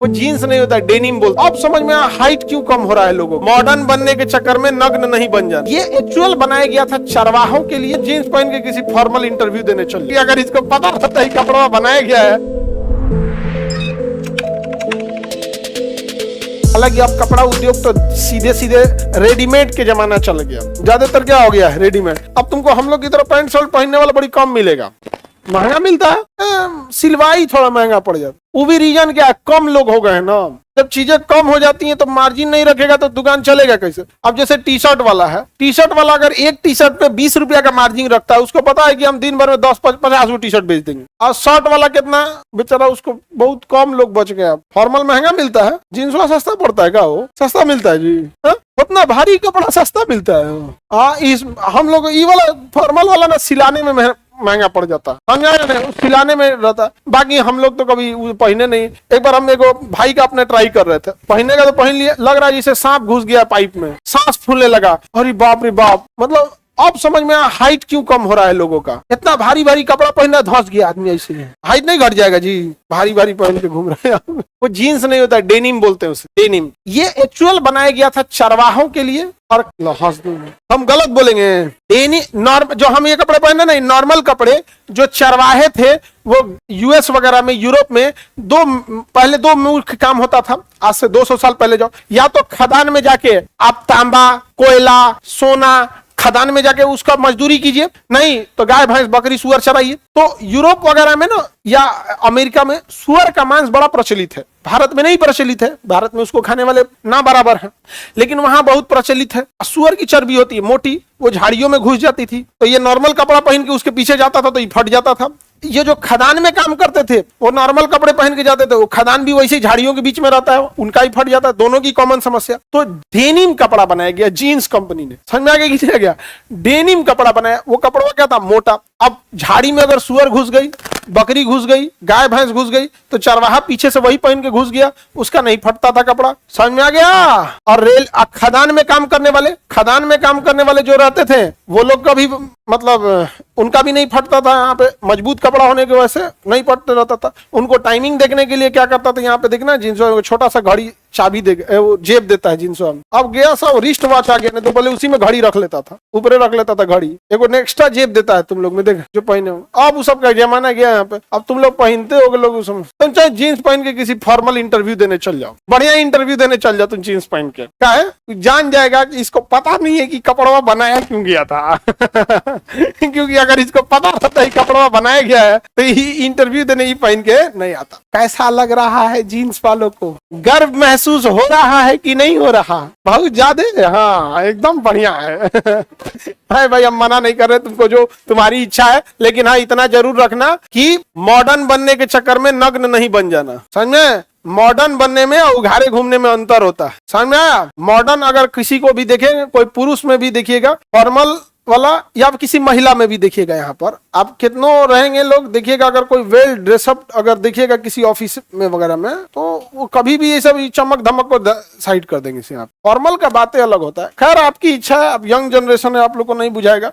वो जीन्स नहीं होता, डेनिम बोलते। अब समझ में हाइट क्यों कम हो रहा है लोगों को, मॉडर्न बनने के चक्कर में नग्न नहीं बन जाना। ये एक्चुअल बनाया गया था चरवाहों के लिए, जीन्स पहन के किसी फॉर्मल इंटरव्यू देने चल। अगर इसको पता रहता ही कपड़ा बनाया गया है। हालांकि अब कपड़ा उद्योग तो सीधे सीधे रेडीमेड के जमाना चल गया, ज्यादातर क्या हो गया है रेडीमेड। अब तुमको हम लोग की तरह पैंट शर्ट पहनने वाला बड़ी कम मिलेगा, महंगा मिलता है, सिलवाई थोड़ा महंगा पड़ जाता। वो भी रीजन क्या है, कम लोग हो गए हैं ना। जब चीजें कम हो जाती हैं तो मार्जिन नहीं रखेगा तो दुकान चलेगा कैसे। अब जैसे टी शर्ट वाला है, टी शर्ट वाला अगर एक टी शर्ट पे 20 रुपया का मार्जिन रखता है, उसको पता है कि हम दिन भर में 10-50 टी शर्ट बेच देंगे। और शर्ट वाला कितना बेचारा, उसको बहुत कम लोग बच गया। फॉर्मल महंगा मिलता है, जींस वाला सस्ता पड़ता है। क्या वो सस्ता मिलता है जी, उतना भारी कपड़ा सस्ता मिलता है। हम लोग ये वाला फॉर्मल वाला ना सिलाने में महंगा पड़ जाता है, हम सिलाने में रहता। बाकी हम लोग तो कभी पहने नहीं। एक बार हम एगो भाई का अपने ट्राई कर रहे थे, पहनने का तो पहन लिया, लग रहा है जैसे सांप घुस गया पाइप में, सांस फूलने लगा। अरे बाप रे बाप, मतलब अब समझ में हाइट क्यों कम हो रहा है लोगों का। इतना भारी भारी कपड़ा पहनना, धंस गया आदमी ऐसे। हाइट नहीं घट जाएगा जी, भारी भारी पहन के घूम रहे हैं। वो जीन्स नहीं होता, डेनिम बोलते हैं उसे, डेनिम। ये एक्चुअल बनाया गया था चरवाहों के लिए। और हम गलत बोलेंगे, जो हम ये कपड़े पहने नहीं, नॉर्मल कपड़े जो चरवाहे थे वो यूएस वगैरह में, यूरोप में पहले दो मुख्य काम होता था। आज से 200 साल पहले जाओ, या तो खदान में जाके आप तांबा, कोयला, सोना, खदान में जाके उसका मजदूरी कीजिए, नहीं तो गाय भैंस बकरी सुअर चराइए। तो यूरोप वगैरह में ना, या अमेरिका में सुअर का मांस बड़ा प्रचलित है। भारत में नहीं प्रचलित है, भारत में उसको खाने वाले ना बराबर हैं, लेकिन वहां बहुत प्रचलित है। सुअर की चर्बी होती है मोटी, वो झाड़ियों में घुस जाती थी, तो ये नॉर्मल कपड़ा पहन के उसके पीछे जाता था तो ये फट जाता था। ये जो खदान में काम करते थे वो नॉर्मल कपड़े पहन के जाते थे, वो खदान भी वैसे झाड़ियों के बीच में रहता है, उनका ही फट जाता है। दोनों की कॉमन समस्या। तो डेनिम कपड़ा बनाया गया जीन्स कंपनी ने, समझ में आ गया। डेनिम कपड़ा बनाया, वो कपड़ा क्या था, मोटा। अब झाड़ी में अगर सुअर घुस गई, बकरी घुस गई, गाय भैंस घुस गई, तो चरवाहा पीछे से वही पहन के घुस गया, उसका नहीं फटता था कपड़ा। समझ में आ गया। और खदान में काम करने वाले जो रहते थे वो लोग का भी मतलब उनका भी नहीं फटता था। यहाँ पे मजबूत कपड़ा होने की वजह से नहीं फटते रहता था। उनको टाइमिंग देखने के लिए क्या करता था, यहाँ पे देखना जींसों छोटा सा घड़ी चाबी दे, वो जेब देता है जींसों में। अब गया सब रिस्ट वॉच आ गया, नहीं तो पहले उसी में घड़ी रख लेता था, ऊपर रख लेता था घड़ी। एक एक्स्ट्रा जेब देता है, तुम लोग में देख जो पहने हो। अब उस सब का जमाना गया यहाँ पे, अब तुम लोग पहनते हो लोग। तुम चाहे जीन्स पहन के किसी फॉर्मल इंटरव्यू देने चल जाओ, बढ़िया इंटरव्यू देने चल जाओ तुम जीन्स पहन के। क्या है, जान जाएगा कि इसको पता नहीं है कि कपड़ा बनाया क्यों गया था। क्योंकि अगर इसको पता रहता है कपड़ा बनाया गया है तो ये इंटरव्यू देने ही पहन के नहीं आता। कैसा लग रहा है जीन्स वालों को, गर्व महसूस हो रहा है कि नहीं हो रहा? बहुत ज्यादा, हाँ एकदम बढ़िया है। भाई हम मना नहीं कर रहे तुमको, जो तुम्हारी इच्छा है, लेकिन हाँ इतना जरूर रखना कि मॉडर्न बनने के चक्कर में नग्न नहीं बन जाना। समझ में, मॉडर्न बनने में और उघारे घूमने में अंतर होता है। समझ में आया। मॉडर्न अगर किसी को भी देखेंगे, कोई पुरुष में भी देखिएगा फॉर्मल वाला, या किसी महिला में भी देखिएगा, यहाँ पर आप कितनों रहेंगे लोग देखिएगा, अगर कोई वेल ड्रेसअप अगर देखिएगा किसी ऑफिस में वगैरह में, तो वो कभी भी ये सब चमक धमक को साइड कर देंगे। फॉर्मल का बातें अलग होता है। खैर आपकी इच्छा है, अब यंग जनरेशन है, आप लोग को नहीं बुझाएगा।